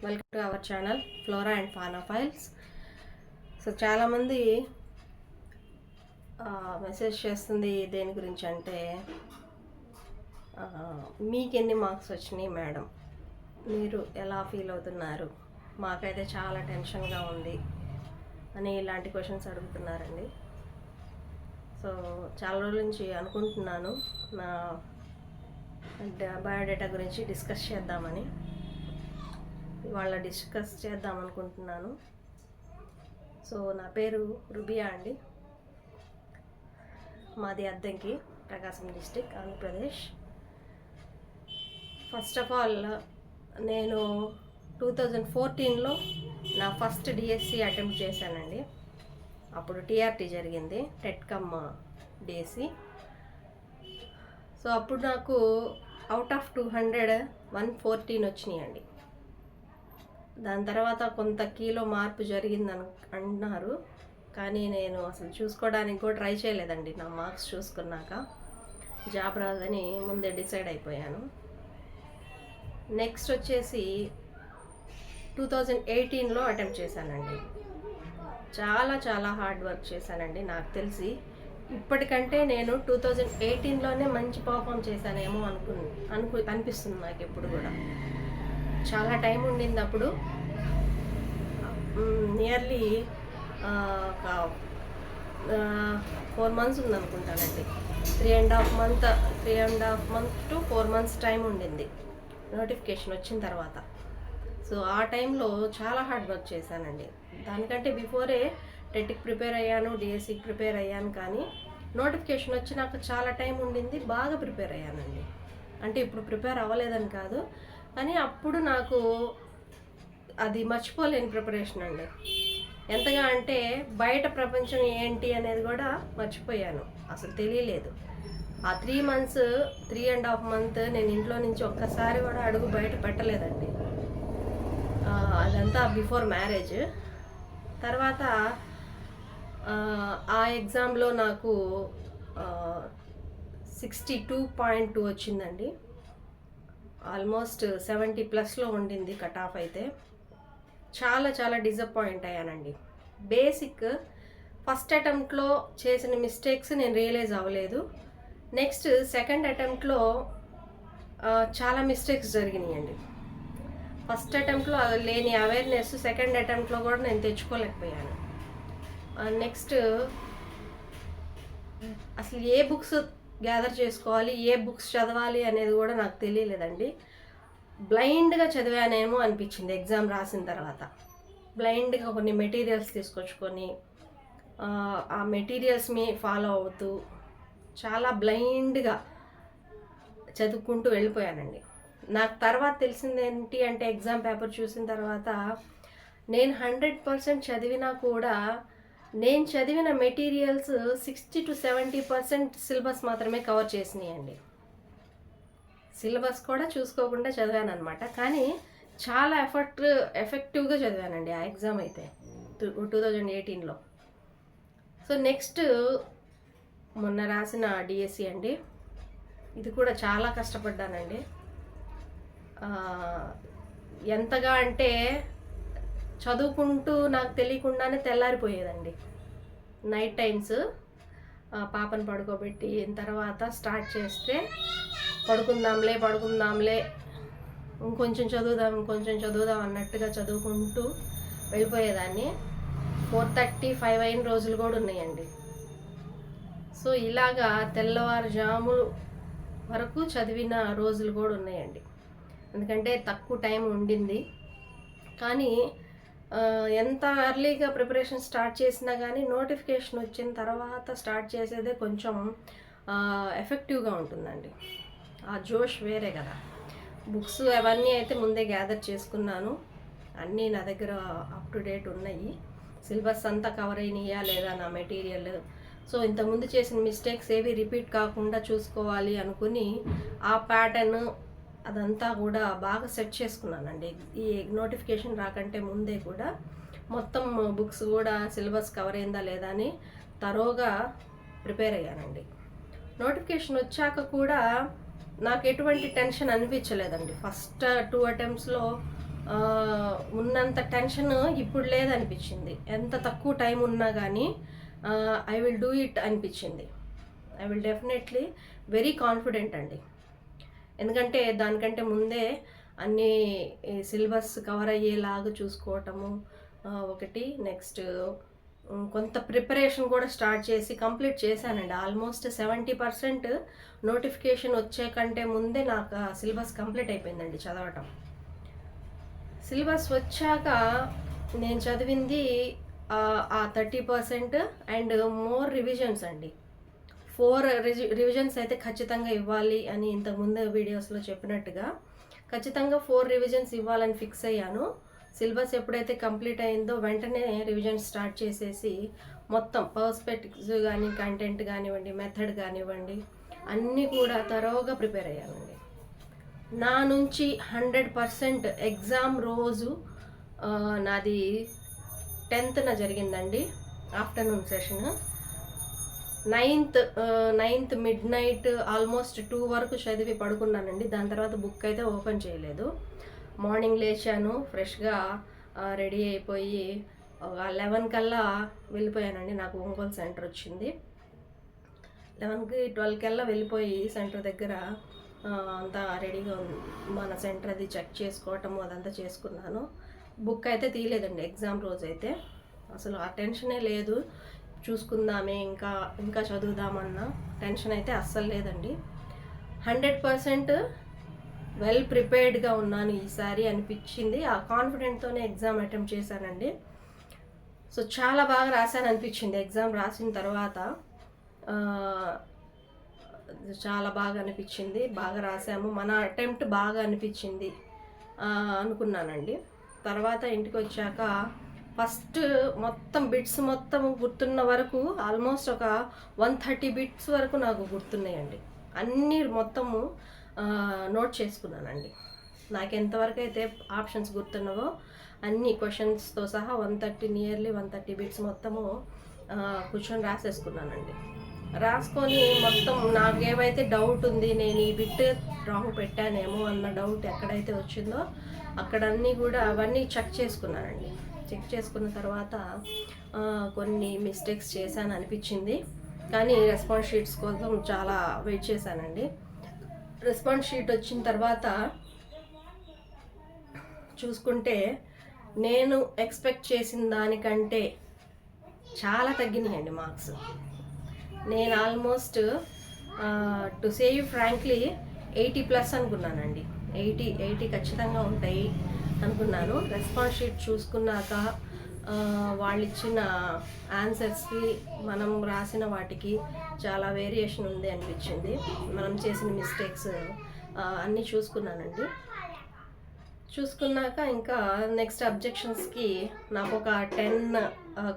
Welcome to our channel flora and fauna files. So చాలామంది message చేస్తుంది దేని గురించి అంటే, మీకు ఎన్ని మార్క్స్ వచ్చినాయి మేడం, మీరు ఎలా ఫీల్ అవుతున్నారు, మాకైతే చాలా టెన్షన్గా ఉంది అని ఇలాంటి క్వశ్చన్స్ అడుగుతున్నారండి. సో చాలా రోజుల నుంచి అనుకుంటున్నాను నా బయోడేటా గురించి డిస్కస్ చేద్దామని. ఇవాళ డిస్కస్ చేద్దాం అనుకుంటున్నాను. సో నా పేరు రుబియా అండి, మాది Addanki, Prakasam district, Andhra Pradesh. First of all, నేను 2014లో నా ఫస్ట్ డిఎస్సి అటెంప్ట్ చేశానండి. అప్పుడు టీఆర్టీ జరిగింది, టెట్ కమ్ డిఎస్సి. సో అప్పుడు నాకు అవుట్ ఆఫ్ 200 114 వచ్చినాయండి. దాని తర్వాత కొంత కీలో మార్పు జరిగిందని అంటున్నారు, కానీ నేను అసలు చూసుకోవడానికి కూడా ట్రై చేయలేదండి. నా మార్క్స్ చూసుకున్నాక జాబ్ రాదని ముందే డిసైడ్ అయిపోయాను. నెక్స్ట్ వచ్చేసి 2018లో అటెంప్ట్ చేశానండి. చాలా చాలా హార్డ్ వర్క్ చేశానండి. నాకు తెలిసి ఇప్పటికంటే నేను 2018లోనే మంచి పర్ఫామ్ చేశానేమో అనిపిస్తుంది నాకు ఎప్పుడు కూడా. చాలా టైం ఉండింది అప్పుడు, నియర్లీ ఒక 4 months ఉందనుకుంటానండి. 3.5 months to 4 months time ఉండింది నోటిఫికేషన్ వచ్చిన తర్వాత. సో ఆ టైంలో చాలా హార్డ్ వర్క్ చేశానండి. దానికంటే బిఫోరే టెట్కి ప్రిపేర్ అయ్యాను, డిఎస్సికి ప్రిపేర్ అయ్యాను, కానీ నోటిఫికేషన్ వచ్చి నాకు చాలా టైం ఉండింది, బాగా ప్రిపేర్ అయ్యానండి. అంటే ఇప్పుడు ప్రిపేర్ అవ్వలేదని కాదు, కానీ అప్పుడు నాకు అది మర్చిపోలేని ప్రిపరేషన్ అండి. ఎంతగా అంటే బయట ప్రపంచం ఏంటి అనేది కూడా మర్చిపోయాను, అసలు తెలియలేదు. ఆ 3.5 months నేను ఇంట్లో నుంచి ఒక్కసారి కూడా అడుగు బయట పెట్టలేదండి. అదంతా బిఫోర్ మ్యారేజ్. తర్వాత ఆ ఎగ్జామ్లో నాకు 62.2 వచ్చిందండి. ఆల్మోస్ట్ 70+ ఉండింది కట్ ఆఫ్. అయితే చాలా చాలా డిసప్పాయింట్ అయ్యానండి. బేసిక్ ఫస్ట్ అటెంప్ట్లో చేసిన మిస్టేక్స్ నేను రియలైజ్ అవ్వలేదు. నెక్స్ట్ సెకండ్ అటెంప్ట్లో చాలా మిస్టేక్స్ జరిగినాయండి. ఫస్ట్ అటెంప్ట్లో లేని అవేర్నెస్ సెకండ్ అటెంప్ట్లో కూడా నేను తెచ్చుకోలేకపోయాను. నెక్స్ట్ అసలు ఏ బుక్స్ గ్యాదర్ చేసుకోవాలి, ఏ బుక్స్ చదవాలి అనేది కూడా నాకు తెలియలేదండి. బ్లైండ్గా చదివానేమో అనిపించింది ఎగ్జామ్ రాసిన తర్వాత. బ్లైండ్గా కొన్ని మెటీరియల్స్ తీసుకొచ్చుకొని ఆ మెటీరియల్స్ని ఫాలో అవుతూ చాలా బ్లైండ్గా చదువుకుంటూ వెళ్ళిపోయానండి. నాకు తర్వాత తెలిసింది ఏంటి అంటే, ఎగ్జామ్ పేపర్ చూసిన తర్వాత నేను 100% చదివినా కూడా నేను చదివిన మెటీరియల్స్ 60 to 70% సిలబస్ మాత్రమే కవర్ చేసినాయండి. సిలబస్ కూడా చూసుకోకుండా చదివాను అనమాట. కానీ చాలా ఎఫెక్టివ్గా చదివానండి ఆ ఎగ్జామ్ అయితే 2018లో. సో నెక్స్ట్ మొన్న రాసిన డిఎస్సి అండి, ఇది కూడా చాలా కష్టపడ్డానండి. ఎంతగా అంటే చదువుకుంటూ నాకు తెలియకుండానే తెల్లారిపోయేదండి. నైట్ టైమ్స్ పాపను పడుకోబెట్టి తర్వాత స్టార్ట్ చేస్తే పడుకుందాంలే ఇంకొంచెం చదువుదాం అన్నట్టుగా చదువుకుంటూ వెళ్ళిపోయేదాన్ని. 4:30-5 అయిన రోజులు కూడా ఉన్నాయండి. సో ఇలాగా తెల్లవారుజాము వరకు చదివిన రోజులు కూడా ఉన్నాయండి. ఎందుకంటే తక్కువ టైం ఉండింది. కానీ ఎంత ఎర్లీగా ప్రిపరేషన్ స్టార్ట్ చేసినా కానీ నోటిఫికేషన్ వచ్చిన తర్వాత స్టార్ట్ చేసేదే కొంచెం ఎఫెక్టివ్గా ఉంటుందండి. ఆ జోష్ వేరే కదా. బుక్స్ అవన్నీ అయితే ముందే గ్యాదర్ చేసుకున్నాను, అన్నీ నా దగ్గర అప్ టు డేట్ ఉన్నాయి. సిలబస్ అంతా కవర్ అయినాయా లేదా నా మెటీరియల్. సో ఇంతకుముందు చేసిన మిస్టేక్స్ ఏవి రిపీట్ కాకుండా చూసుకోవాలి అనుకుని ఆ ప్యాటర్న్ అదంతా కూడా బాగా సెట్ చేసుకున్నానండి. ఈ నోటిఫికేషన్ రాకంటే ముందే కూడా మొత్తం బుక్స్ కూడా సిలబస్ కవర్ అయిందా లేదా అని తరోగా ప్రిపేర్ అయ్యానండి. నోటిఫికేషన్ వచ్చాక కూడా నాకు ఎటువంటి టెన్షన్ అనిపించలేదండి. ఫస్ట్ 2 attemptsలో ఉన్నంత టెన్షన్ ఇప్పుడు లేదనిపించింది. ఎంత తక్కువ టైం ఉన్నా కానీ ఐ విల్ డూ ఇట్ అనిపించింది. I will definitely very confident అండి. ఎందుకంటే దానికంటే ముందే అన్నీ సిలబస్ కవర్ అయ్యేలాగా చూసుకోవటము ఒకటి. నెక్స్ట్ కొంత ప్రిపరేషన్ కూడా స్టార్ట్ చేసి కంప్లీట్ చేశానండి. ఆల్మోస్ట్ 70% నోటిఫికేషన్ వచ్చే కంటే ముందే నాకు సిలబస్ కంప్లీట్ అయిపోయిందండి చదవటం. సిలబస్ వచ్చాక నేను చదివింది ఆ 30% అండ్ మోర్ రివిజన్స్ అండి. 4 రివిజన్స్ అయితే ఖచ్చితంగా ఇవ్వాలి అని ఇంతకుముందు వీడియోస్లో చెప్పినట్టుగా ఖచ్చితంగా 4 రివిజన్స్ ఇవ్వాలని ఫిక్స్ అయ్యాను. సిలబస్ ఎప్పుడైతే కంప్లీట్ అయిందో వెంటనే రివిజన్ స్టార్ట్ చేసేసి మొత్తం పర్స్పెక్టివ్స్ కానీ, కంటెంట్ కానివ్వండి, మెథడ్ కానివ్వండి, అన్నీ కూడా తరోగా ప్రిపేర్ అయ్యానండి. నా నుంచి 100% ఎగ్జామ్ రోజు నాది 10th జరిగిందండి. Afternoon session 9th mid night almost 2 వరకు చదివి పడుకున్నానండి. దాని తర్వాత బుక్ అయితే ఓపెన్ చేయలేదు. మార్నింగ్ లేచాను, ఫ్రెష్గా రెడీ అయిపోయి 11 కల్లా వెళ్ళిపోయానండి. నాకు ఒంగోలు సెంటర్ వచ్చింది. 11కి 12 కల్లా వెళ్ళిపోయి సెంటర్ దగ్గర అంతా రెడీగా మన సెంటర్ అది చెక్ చేసుకోవటము అదంతా చేసుకున్నాను. బుక్ అయితే తీయలేదండి ఎగ్జామ్ రోజైతే. అసలు ఆ టెన్షనే లేదు. చూసుకుందామే ఇంకా చదువుదామన్న టెన్షన్ అయితే అస్సలు లేదండి. 100% వెల్ ప్రిపేర్డ్గా ఉన్నాను ఈసారి అనిపించింది. ఆ కాన్ఫిడెంట్తోనే ఎగ్జామ్ అటెంప్ట్ చేశానండి. సో చాలా బాగా రాశాను అనిపించింది. ఎగ్జామ్ రాసిన తర్వాత చాలా బాగా అనిపించింది. బాగా రాసాము, మన అటెంప్ట్ బాగా అనిపించింది అనుకున్నానండి. తర్వాత ఇంటికి వచ్చాక ఫస్ట్ మొత్తం బిట్స్ మొత్తం గుర్తున్న వరకు ఆల్మోస్ట్ ఒక 130 బిట్స్ వరకు నాకు గుర్తున్నాయండి. అన్నీ మొత్తము నోట్ చేసుకున్నానండి. నాకు ఎంతవరకు అయితే ఆప్షన్స్ గుర్తున్నావో అన్ని క్వశ్చన్స్తో సహా 130 బిట్స్ మొత్తము కూర్చొని రాసేసుకున్నానండి. రాసుకొని మొత్తం నాకేమైతే డౌట్ ఉంది, నేను ఈ బిట్ రాంగ్ పెట్టానేమో అన్న డౌట్ ఎక్కడైతే వచ్చిందో అక్కడన్నీ కూడా అవన్నీ చెక్ చేసుకున్నానండి. చెక్ చేసుకున్న తర్వాత కొన్ని మిస్టేక్స్ చేశాను అనిపించింది. కానీ రెస్పాన్స్ షీట్స్ కోసం చాలా వెయిట్ చేశానండి. రెస్పాన్స్ షీట్ వచ్చిన తర్వాత చూసుకుంటే నేను ఎక్స్పెక్ట్ చేసిన దానికంటే చాలా తగ్గినాయండి మార్క్స్. నేను almost to say you frankly 80+ అనుకున్నానండి. 80 ఖచ్చితంగా ఉంటాయి అనుకున్నాను. రెస్పాన్స్ షీట్ చూసుకున్నాక వాళ్ళు ఇచ్చిన ఆన్సర్స్కి మనం రాసిన వాటికి చాలా వేరియేషన్ ఉంది అనిపించింది. మనం చేసిన మిస్టేక్స్ అన్నీ చూసుకున్నానండి. చూసుకున్నాక ఇంకా నెక్స్ట్ అబ్జెక్షన్స్కి నాకు ఒక 10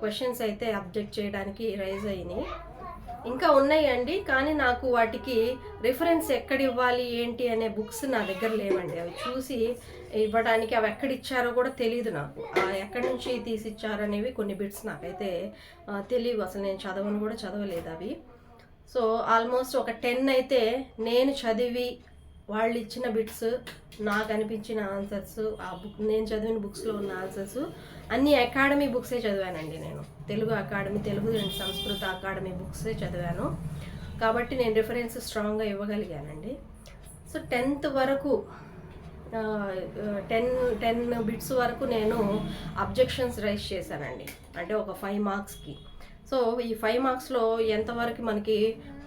క్వశ్చన్స్ అయితే అబ్జెక్ట్ చేయడానికి రైజ్ అయినాయి. ఇంకా ఉన్నాయండి, కానీ నాకు వాటికి రిఫరెన్స్ ఎక్కడ ఇవ్వాలి ఏంటి అనే బుక్స్ నా దగ్గర లేవండి. అవి చూసి ఇవ్వడానికి అవి ఎక్కడ ఇచ్చారో కూడా తెలియదు నాకు. ఎక్కడి నుంచి తీసి ఇచ్చారనేవి కొన్ని బిట్స్ నాకైతే తెలియవు. అసలు నేను చదవలేదు అవి. సో ఆల్మోస్ట్ ఒక 10 అయితే నేను చదివి వాళ్ళు ఇచ్చిన బిట్స్, నాకు అనిపించిన ఆన్సర్స్, ఆ బుక్ నేను చదివిన బుక్స్లో ఉన్న ఆన్సర్స్ అన్ని అకాడమీ బుక్సే చదివానండి. నేను తెలుగు అకాడమీ, తెలుగు అండ్ సంస్కృత అకాడమీ బుక్సే చదివాను కాబట్టి నేను రిఫరెన్స్ స్ట్రాంగ్గా ఇవ్వగలిగానండి. సో 10th వరకు 10 బిట్స్ వరకు నేను అబ్జెక్షన్స్ రైజ్ చేశానండి. అంటే ఒక 5 మార్క్స్కి. సో ఈ 5 మార్క్స్లో ఎంతవరకు మనకి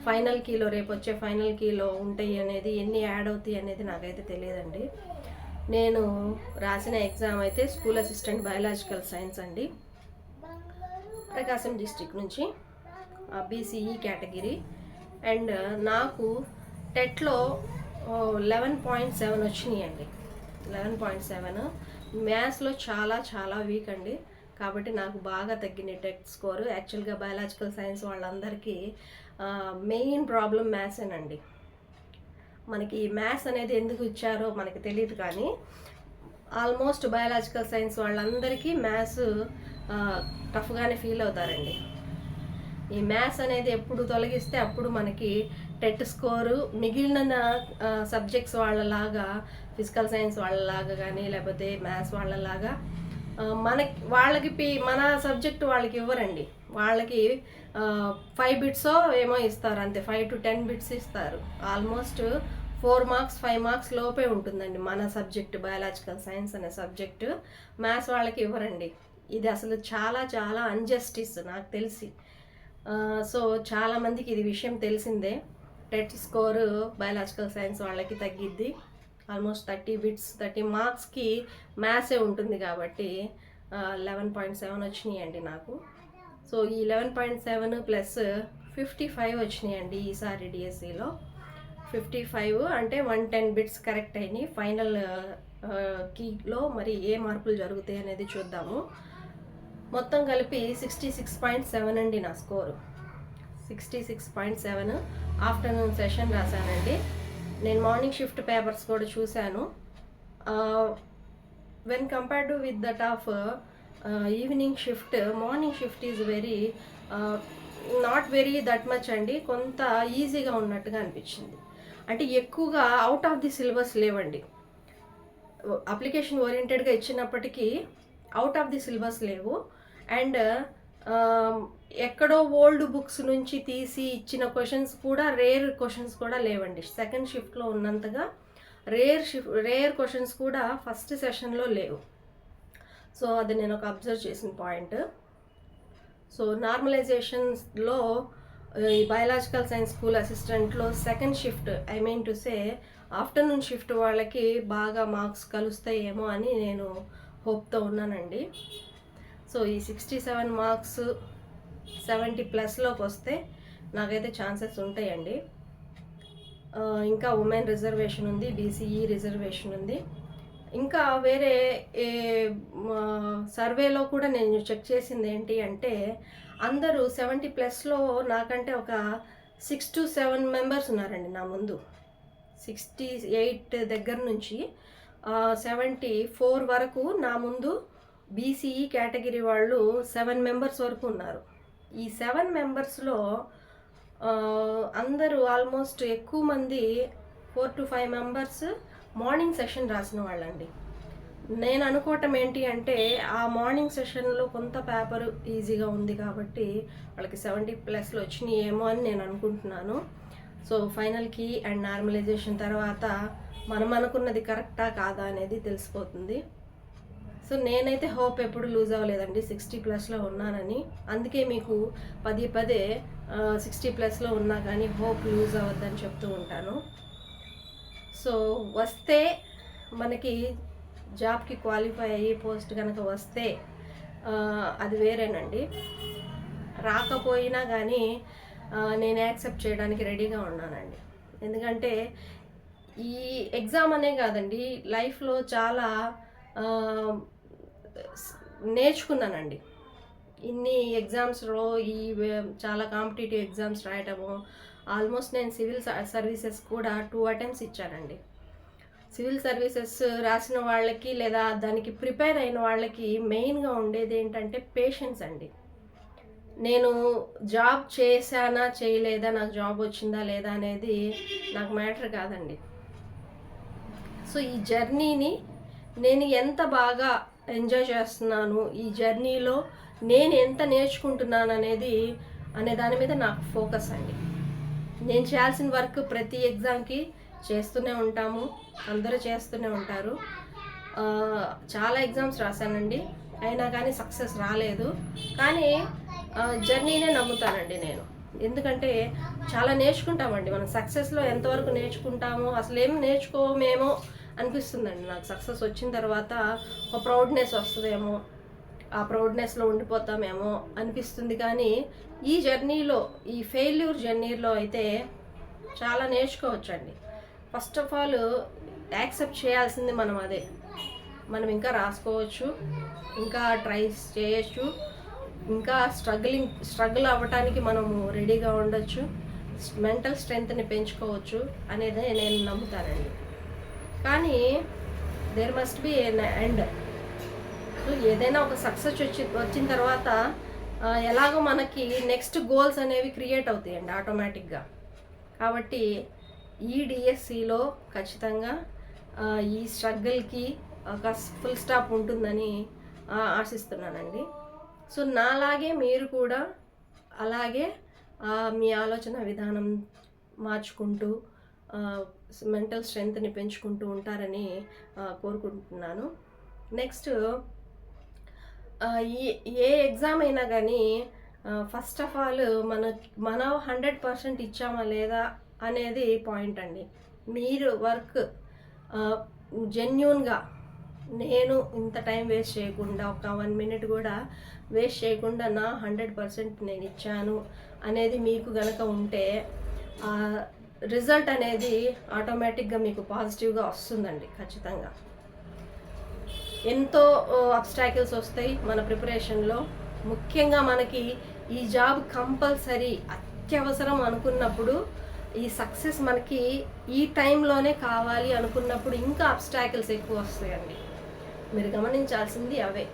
ఫైనల్ కీలో, రేపు వచ్చే ఫైనల్ కీలో ఉంటాయి అనేది, ఎన్ని యాడ్ అవుతాయి అనేది నాకైతే తెలియదండి. నేను రాసిన ఎగ్జామ్ అయితే స్కూల్ అసిస్టెంట్ బయాలజికల్ సైన్స్ అండి, ప్రకాశం డిస్ట్రిక్ట్ నుంచి, బీసీఈ కేటగిరీ. అండ్ నాకు టెట్లో 11.7 వచ్చినాయి అండి. 11.7. మ్యాథ్స్లో చాలా వీక్ అండి. కాబట్టి నాకు బాగా తగ్గిన టెట్ స్కోరు. యాక్చువల్గా బయాలజికల్ సైన్స్ వాళ్ళందరికీ మెయిన్ ప్రాబ్లం మ్యాథ్సేనండి. మనకి మ్యాథ్స్ అనేది ఎందుకు ఇచ్చారో మనకి తెలియదు, కానీ ఆల్మోస్ట్ బయాలజికల్ సైన్స్ వాళ్ళందరికీ మ్యాథ్స్ టఫ్గానే ఫీల్ అవుతారండి. ఈ మ్యాథ్స్ అనేది ఎప్పుడు తొలగిస్తే అప్పుడు మనకి టెట్ స్కోరు మిగిలిన సబ్జెక్ట్స్ వాళ్ళలాగా, ఫిజికల్ సైన్స్ వాళ్ళలాగా కానీ లేకపోతే మ్యాథ్స్ వాళ్ళలాగా మన సబ్జెక్ట్ వాళ్ళకి ఇవ్వరండి. వాళ్ళకి 5 బిట్సో ఏమో ఇస్తారు అంతే, 5 to 10 బిట్స్ ఇస్తారు. ఆల్మోస్ట్ 4 మార్క్స్ 5 మార్క్స్ లోపే ఉంటుందండి మన సబ్జెక్ట్, బయాలజికల్ సైన్స్ అనే సబ్జెక్టు. మ్యాథ్స్ వాళ్ళకి ఇవ్వరండి. ఇది అసలు చాలా చాలా అన్జస్టిస్ నాకు తెలిసి. సో చాలామందికి ఇది విషయం తెలిసిందే. టెట్ స్కోరు బయాలజికల్ సైన్స్ వాళ్ళకి తగ్గిద్ది. ఆల్మోస్ట్ 30 బిట్స్ 30 మార్క్స్కి మ్యాథ్సే ఉంటుంది కాబట్టి 11.7 వచ్చినాయండి నాకు. సో ఈ 11.7 ప్లస్ 55 వచ్చినాయండి ఈసారి డిఎస్సిలో. 55 అంటే 110 బిట్స్ కరెక్ట్ అయినాయి. ఫైనల్ కీలో మరి ఏ మార్పులు జరుగుతాయి అనేది చూద్దాము. మొత్తం కలిపి 66.7 అండి నా స్కోరు. 66.7 afternoon session రాశానండి. నేను మార్నింగ్ షిఫ్ట్ పేపర్స్ కూడా చూశాను. When compared with that of evening shift, morning shift is very not very that much అండి. కొంత ఈజీగా ఉన్నట్టుగా అనిపించింది. అంటే ఎక్కువగా అవుట్ ఆఫ్ ది సిలబస్ లేవండి. అప్లికేషన్ ఓరియంటెడ్గా ఇచ్చినప్పటికీ అవుట్ ఆఫ్ ది సిలబస్ లేవు. అండ్ ఎక్కడో ఓల్డ్ బుక్స్ నుంచి తీసి ఇచ్చిన క్వశ్చన్స్ కూడా, రేర్ క్వశ్చన్స్ కూడా లేవండి. సెకండ్ షిఫ్ట్లో ఉన్నంతగా రేర్ క్వశ్చన్స్ కూడా ఫస్ట్ సెషన్లో లేవు. సో అది నేను ఒక అబ్జర్వ్ చేసిన పాయింట్. సో నార్మలైజేషన్స్లో ఈ బయాలజికల్ సైన్స్ స్కూల్ అసిస్టెంట్లో second shift, I mean to say afternoon shift వాళ్ళకి బాగా మార్క్స్ కలుస్తాయేమో అని నేను హోప్తో ఉన్నానండి. సో ఈ 67 మార్క్స్ 70 ప్లస్లోకి వస్తే నాకైతే ఛాన్సెస్ ఉంటాయండి. ఇంకా ఉమెన్ రిజర్వేషన్ ఉంది, బీసీఈ రిజర్వేషన్ ఉంది. ఇంకా వేరే సర్వేలో కూడా నేను చెక్ చేసింది ఏంటి అంటే, అందరూ 70 ప్లస్లో నాకంటే ఒక 6 to 7 మెంబర్స్ ఉన్నారండి నా ముందు. 68 దగ్గర నుంచి 74 వరకు నా ముందు బీసీఈ కేటగిరీ వాళ్ళు 7 మెంబర్స్ వరకు ఉన్నారు. ఈ 7 మెంబర్స్లో అందరూ ఆల్మోస్ట్ ఎక్కువ మంది 4 to 5 మెంబర్స్ మార్నింగ్ సెషన్ రాసిన వాళ్ళండి. నేను అనుకోవటం ఏంటి అంటే, ఆ మార్నింగ్ సెషన్లో కొంత పేపర్ ఈజీగా ఉంది కాబట్టి వాళ్ళకి 70 ప్లస్లో వచ్చినాయి ఏమో అని నేను అనుకుంటున్నాను. సో ఫైనల్కి అండ్ నార్మలైజేషన్ తర్వాత మనం అనుకున్నది కరెక్టా కాదా అనేది తెలిసిపోతుంది. సో నేనైతే హోప్ ఎప్పుడు లూజ్ అవ్వలేదండి 60 ప్లస్లో ఉన్నానని. అందుకే మీకు పదే 60 ప్లస్లో ఉన్నా కానీ హోప్ లూజ్ అవ్వద్దని చెప్తూ ఉంటాను. సో వస్తే మనకి జాబ్కి క్వాలిఫై అయ్యి పోస్ట్ కనుక వస్తే అది వేరేనండి. రాకపోయినా కానీ నేను యాక్సెప్ట్ చేయడానికి రెడీగా ఉన్నానండి. ఎందుకంటే ఈ ఎగ్జామ్ అనే కాదండి, లైఫ్లో చాలా నేర్చుకున్నానండి. ఇన్ని ఎగ్జామ్స్లో చాలా కాంపిటేటివ్ ఎగ్జామ్స్ రాయటము. ఆల్మోస్ట్ నేను సివిల్ సర్వీసెస్ కూడా 2 అటెంప్ట్స్ ఇచ్చానండి. సివిల్ సర్వీసెస్ రాసిన వాళ్ళకి లేదా దానికి ప్రిపేర్ అయిన వాళ్ళకి మెయిన్గా ఉండేది ఏంటంటే పేషెన్స్ అండి. నేను జాబ్ చేశానా చేయలేదా, నాకు జాబ్ వచ్చిందా లేదా అనేది నాకు మ్యాటర్ కాదండి. సో ఈ జర్నీని నేను ఎంత బాగా ఎంజాయ్ చేస్తున్నాను, ఈ జర్నీలో నేను ఎంత నేర్చుకుంటున్నాను అనే దాని మీద నాకు ఫోకస్ అండి. నేను చేయాల్సిన వర్క్ ప్రతి ఎగ్జామ్కి చేస్తూనే ఉంటాము, అందరూ చేస్తూనే ఉంటారు. చాలా ఎగ్జామ్స్ రాశానండి, అయినా కానీ సక్సెస్ రాలేదు. కానీ జర్నీనే నమ్ముతానండి నేను. ఎందుకంటే చాలా నేర్చుకుంటామండి మనం. సక్సెస్లో ఎంతవరకు నేర్చుకుంటామో, అసలు ఏం నేర్చుకోమేమో అనిపిస్తుందండి నాకు. సక్సెస్ వచ్చిన తర్వాత ఒక ప్రౌడ్నెస్ వస్తుందేమో, ఆ ప్రౌడ్నెస్లో ఉండిపోతామేమో అనిపిస్తుంది. కానీ ఈ జర్నీలో, ఈ ఫెయిల్యూర్ జర్నీలో అయితే చాలా నేర్చుకోవచ్చండి. ఫస్ట్ ఆఫ్ ఆల్ యాక్సెప్ట్ చేయాల్సింది మనం అదే. మనం ఇంకా రాసుకోవచ్చు, ఇంకా ట్రై చేయొచ్చు, ఇంకా స్ట్రగుల్ అవ్వటానికి మనము రెడీగా ఉండొచ్చు, మెంటల్ స్ట్రెంగ్త్ని పెంచుకోవచ్చు అనేది నేను నమ్ముతానండి. కానీ there must be an end. So ఏదైనా ఒక సక్సెస్ వచ్చిన తర్వాత ఎలాగో మనకి నెక్స్ట్ గోల్స్ అనేవి క్రియేట్ అవుతాయండి ఆటోమేటిక్గా. కాబట్టి ఈ డిఎస్సిలో ఖచ్చితంగా ఈ స్ట్రగుల్కి ఒక ఫుల్ స్టాప్ ఉంటుందని ఆశిస్తున్నానండి. సో నాలాగే మీరు కూడా అలాగే మీ ఆలోచన విధానం మార్చుకుంటూ మెంటల్ స్ట్రెంగ్త్ని పెంచుకుంటూ ఉంటారని కోరుకుంటున్నాను. నెక్స్ట్ ఏ ఎగ్జామ్ అయినా కానీ ఫస్ట్ ఆఫ్ ఆల్ మనం 100% ఇచ్చామా లేదా అనేది పాయింట్ అండి. మీరు వర్క్ జెన్యూన్గా నేను ఇంత టైం వేస్ట్ చేయకుండా ఒక 1 minute కూడా వేస్ట్ చేయకుండా నా 100% నేను ఇచ్చాను అనేది మీకు గనక ఉంటే రిజల్ట్ అనేది ఆటోమేటిక్గా మీకు పాజిటివ్గా వస్తుందండి. ఖచ్చితంగా ఎంతో అబ్స్టాకిల్స్ వస్తాయి మన ప్రిపరేషన్లో. ముఖ్యంగా మనకి ఈ జాబ్ కంపల్సరీ అత్యవసరం అనుకున్నప్పుడు, ఈ సక్సెస్ మనకి ఈ టైంలోనే కావాలి అనుకున్నప్పుడు ఇంకా అబ్స్టాకిల్స్ ఎక్కువ వస్తాయండి. మీరు గమనించాల్సింది అవే.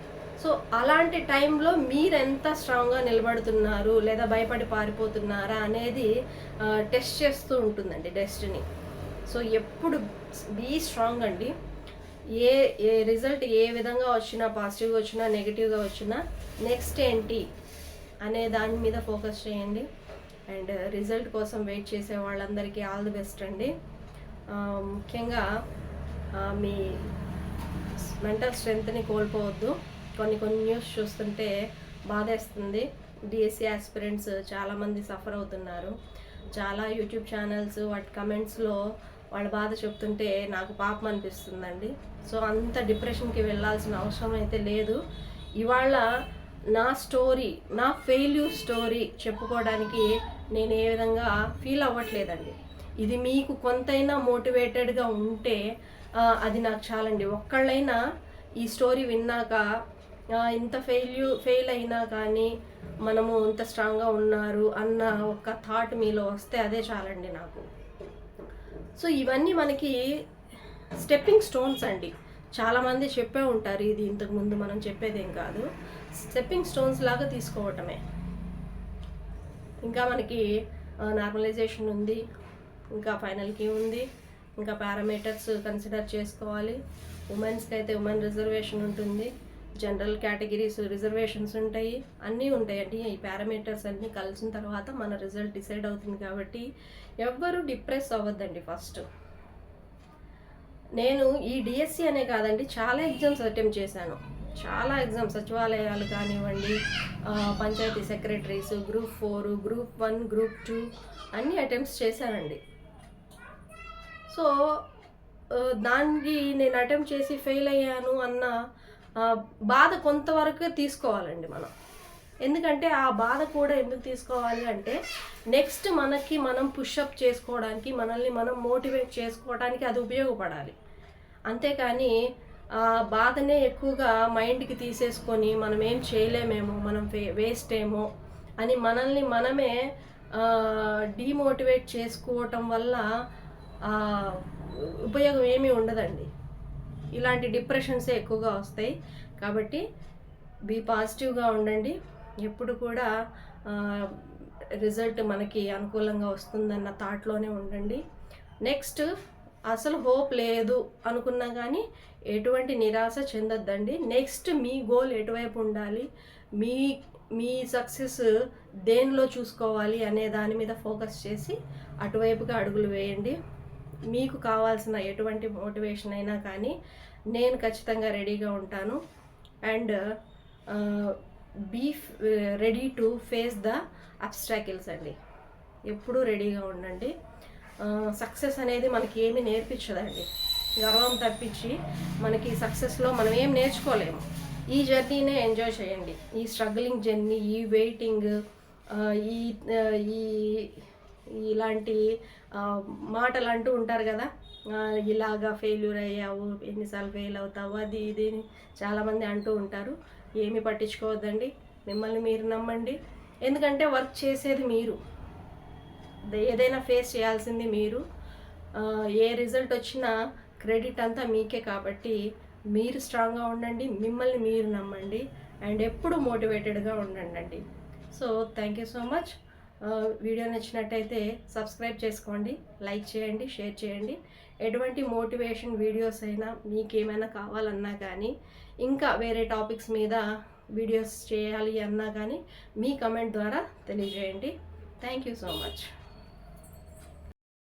సో అలాంటి టైంలో మీరు ఎంత స్ట్రాంగ్గా నిలబడుతున్నారు లేదా భయపడి పారిపోతున్నారా అనేది టెస్ట్ చేస్తూ ఉంటుందండి డెస్టినీ. సో ఎప్పుడు బీ స్ట్రాంగ్ అండి. ఏ రిజల్ట్ ఏ విధంగా వచ్చినా, పాజిటివ్గా వచ్చినా నెగిటివ్గా వచ్చినా నెక్స్ట్ ఏంటి అనే దాని మీద ఫోకస్ చేయండి. అండ్ రిజల్ట్ కోసం వెయిట్ చేసే వాళ్ళందరికీ ఆల్ ది బెస్ట్ అండి. ముఖ్యంగా మీ మెంటల్ స్ట్రెంగ్త్ని కోల్పోవద్దు. కొన్ని న్యూస్ చూస్తుంటే బాధేస్తుంది. డిఎస్సి ఆస్పిరెంట్స్ చాలామంది సఫర్ అవుతున్నారు. చాలా యూట్యూబ్ ఛానల్స్ వాటి కమెంట్స్లో వాళ్ళ బాధ చెప్తుంటే నాకు పాపం అనిపిస్తుందండి. సో అంత డిప్రెషన్కి వెళ్ళాల్సిన అవసరం అయితే లేదు. ఇవాళ నా స్టోరీ, నా ఫెయిల్యూర్ స్టోరీ చెప్పుకోవడానికి నేను ఏ విధంగా ఫీల్ అవ్వట్లేదండి. ఇది మీకు కొంతైనా మోటివేటెడ్గా ఉంటే అది నాకు చాలండి. ఒక్కళ్ళైనా ఈ స్టోరీ విన్నాక ఇంత ఫెయిల్ అయినా కానీ మనము ఇంత స్ట్రాంగ్గా ఉన్నారు అన్న ఒక థాట్ మీలో వస్తే అదే చాలండి నాకు. సో ఇవన్నీ మనకి స్టెప్పింగ్ స్టోన్స్ అండి. చాలామంది చెప్పే ఉంటారు, ఇది ఇంతకుముందు మనం చెప్పేదేం కాదు, స్టెప్పింగ్ స్టోన్స్ లాగా తీసుకోవటమే. ఇంకా మనకి నార్మలైజేషన్ ఉంది, ఇంకా ఫైనల్కి ఉంది, ఇంకా పారామీటర్స్ కన్సిడర్ చేసుకోవాలి. ఉమెన్స్కి అయితే ఉమెన్ రిజర్వేషన్ ఉంటుంది, జనరల్ కేటగిరీస్ రిజర్వేషన్స్ ఉంటాయి, అన్నీ ఉంటాయండి. ఈ పారామీటర్స్ అన్నీ కలిసిన తర్వాత మన రిజల్ట్ డిసైడ్ అవుతుంది. కాబట్టి ఎవ్వరూ డిప్రెస్ అవ్వద్దండి. ఫస్ట్ నేను ఈ డిఎస్సి అనే కాదండి, చాలా ఎగ్జామ్స్ అటెంప్ట్ చేశాను. చాలా ఎగ్జామ్స్, సచివాలయాలు కానివ్వండి, panchayat secretaries, group 4, group 1, group 2 అన్నీ అటెంప్ట్స్ చేశానండి. సో దానికి నేను అటెంప్ట్ చేసి ఫెయిల్ అయ్యాను అన్న బాధ కొంతవరకు తీసుకోవాలండి మనం. ఎందుకంటే ఆ బాధ కూడా ఎందుకు తీసుకోవాలి అంటే నెక్స్ట్ మనకి మనం పుషప్ చేసుకోవడానికి, మనల్ని మనం మోటివేట్ చేసుకోవడానికి అది ఉపయోగపడాలి. అంతేకాని బాధనే ఎక్కువగా మైండ్కి తీసేసుకొని మనం ఏం చేయలేమేమో, మనం వేస్ట్ ఏమో అని మనల్ని మనమే డీమోటివేట్ చేసుకోవటం వల్ల ఉపయోగం ఏమీ ఉండదండి. ఇలాంటి డిప్రెషన్సే ఎక్కువగా వస్తాయి. కాబట్టి బీ పాజిటివ్గా ఉండండి. ఎప్పుడు కూడా రిజల్ట్ మనకి అనుకూలంగా వస్తుందన్న థాట్లోనే ఉండండి. నెక్స్ట్ అసలు హోప్ లేదు అనుకున్నా కానీ ఎటువంటి నిరాశ చెందొద్దండి. నెక్స్ట్ మీ గోల్ ఎటువైపు ఉండాలి, మీ సక్సెస్ దేనిలో చూసుకోవాలి అనే దాని మీద ఫోకస్ చేసి అటువైపుగా అడుగులు వేయండి. మీకు కావాల్సిన ఎటువంటి మోటివేషన్ అయినా కానీ నేను ఖచ్చితంగా రెడీగా ఉంటాను. And be ready to face the obstacles అండి. ఎప్పుడూ రెడీగా ఉండండి. సక్సెస్ అనేది మనకి ఏమీ నేర్పించదండి. గర్వం తప్పించి మనకి సక్సెస్లో మనం ఏం నేర్చుకోలేము. ఈ జర్నీనే ఎంజాయ్ చేయండి. ఈ స్ట్రగ్లింగ్ జర్నీ, ఈ వెయిటింగ్, ఇలాంటి మాటలు అంటూ ఉంటారు కదా, ఇలాగా ఫెయిల్యూర్ అయ్యావు, ఎన్నిసార్లు ఫెయిల్ అవుతావు, అది ఇది చాలామంది అంటూ ఉంటారు. ఏమీ పట్టించుకోవద్దండి. మిమ్మల్ని మీరు నమ్మండి. ఎందుకంటే వర్క్ చేసేది మీరు, ఏదైనా ఫేస్ చేయాల్సింది మీరు. ఏ రిజల్ట్ వచ్చినా క్రెడిట్ అంతా మీకే. కాబట్టి మీరు స్ట్రాంగ్గా ఉండండి, మిమ్మల్ని మీరు నమ్మండి, అండ్ ఎప్పుడు మోటివేటెడ్గా ఉండండి. So thank you so much. Video నచ్చినట్టయితే సబ్స్క్రైబ్ చేసుకోండి, లైక్ చేయండి, షేర్ చేయండి. ఎటువంటి మోటివేషన్ వీడియోస్ అయినా మీకేమైనా కావాలన్నా కానీ, ఇంకా వేరే టాపిక్స్ మీద వీడియోస్ చేయాలి అన్నా కానీ మీ కమెంట్ ద్వారా తెలియజేయండి. Thank you so much.